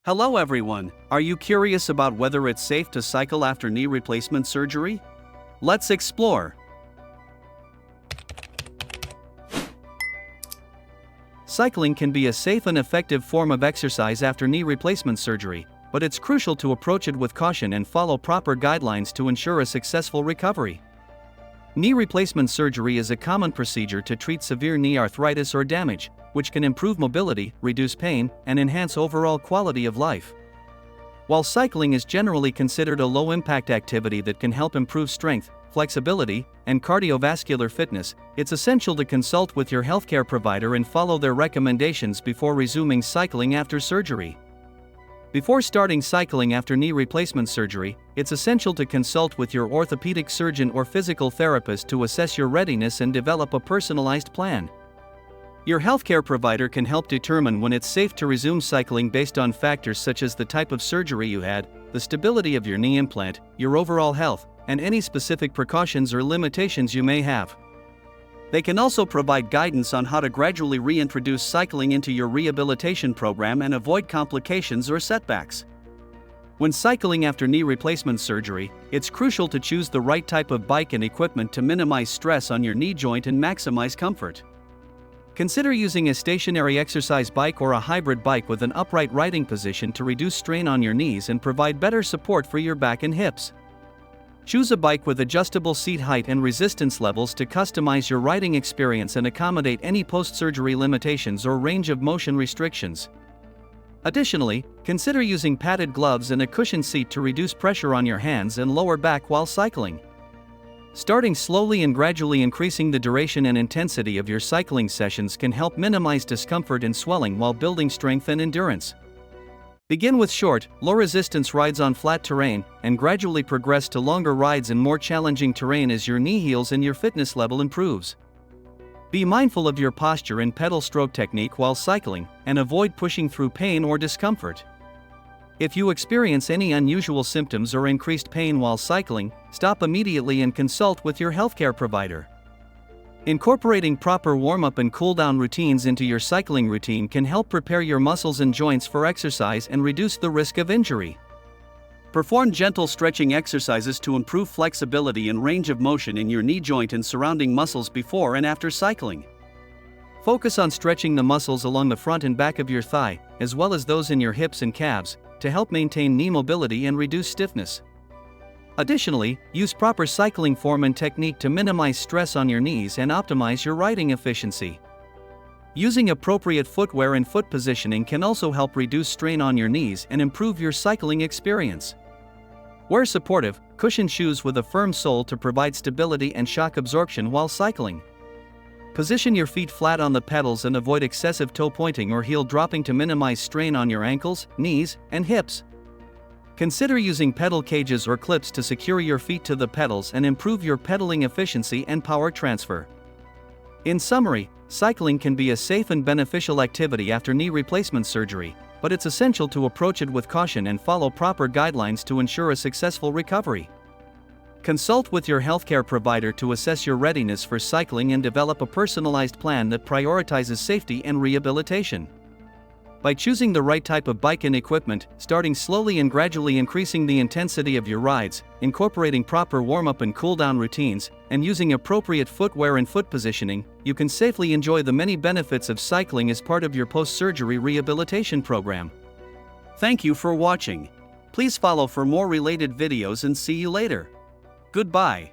Hello everyone, are you curious about whether it's safe to cycle after knee replacement surgery? Let's explore. Cycling can be a safe and effective form of exercise after knee replacement surgery, but it's crucial to approach it with caution and follow proper guidelines to ensure a successful recovery. Knee replacement surgery is a common procedure to treat severe knee arthritis or damage, which can improve mobility, reduce pain, and enhance overall quality of life. While cycling is generally considered a low-impact activity that can help improve strength, flexibility, and cardiovascular fitness, it's essential to consult with your healthcare provider and follow their recommendations before resuming cycling after surgery. Before starting cycling after knee replacement surgery, it's essential to consult with your orthopedic surgeon or physical therapist to assess your readiness and develop a personalized plan. Your healthcare provider can help determine when it's safe to resume cycling based on factors such as the type of surgery you had, the stability of your knee implant, your overall health, and any specific precautions or limitations you may have. They can also provide guidance on how to gradually reintroduce cycling into your rehabilitation program and avoid complications or setbacks. When cycling after knee replacement surgery, it's crucial to choose the right type of bike and equipment to minimize stress on your knee joint and maximize comfort. Consider using a stationary exercise bike or a hybrid bike with an upright riding position to reduce strain on your knees and provide better support for your back and hips. Choose a bike with adjustable seat height and resistance levels to customize your riding experience and accommodate any post-surgery limitations or range of motion restrictions. Additionally, consider using padded gloves and a cushioned seat to reduce pressure on your hands and lower back while cycling. Starting slowly and gradually increasing the duration and intensity of your cycling sessions can help minimize discomfort and swelling while building strength and endurance. Begin with short, low-resistance rides on flat terrain, and gradually progress to longer rides in more challenging terrain as your knee heals and your fitness level improves. Be mindful of your posture and pedal stroke technique while cycling, and avoid pushing through pain or discomfort. If you experience any unusual symptoms or increased pain while cycling, stop immediately and consult with your healthcare provider. Incorporating proper warm-up and cool-down routines into your cycling routine can help prepare your muscles and joints for exercise and reduce the risk of injury. Perform gentle stretching exercises to improve flexibility and range of motion in your knee joint and surrounding muscles before and after cycling. Focus on stretching the muscles along the front and back of your thigh, as well as those in your hips and calves, to help maintain knee mobility and reduce stiffness. Additionally, use proper cycling form and technique to minimize stress on your knees and optimize your riding efficiency. Using appropriate footwear and foot positioning can also help reduce strain on your knees and improve your cycling experience. Wear supportive, cushioned shoes with a firm sole to provide stability and shock absorption while cycling. Position your feet flat on the pedals and avoid excessive toe pointing or heel dropping to minimize strain on your ankles, knees, and hips. Consider using pedal cages or clips to secure your feet to the pedals and improve your pedaling efficiency and power transfer. In summary, cycling can be a safe and beneficial activity after knee replacement surgery, but it's essential to approach it with caution and follow proper guidelines to ensure a successful recovery. Consult with your healthcare provider to assess your readiness for cycling and develop a personalized plan that prioritizes safety and rehabilitation. By choosing the right type of bike and equipment, starting slowly and gradually increasing the intensity of your rides, incorporating proper warm-up and cool-down routines, and using appropriate footwear and foot positioning, you can safely enjoy the many benefits of cycling as part of your post-surgery rehabilitation program. Thank you for watching. Please follow for more related videos and see you later. Goodbye.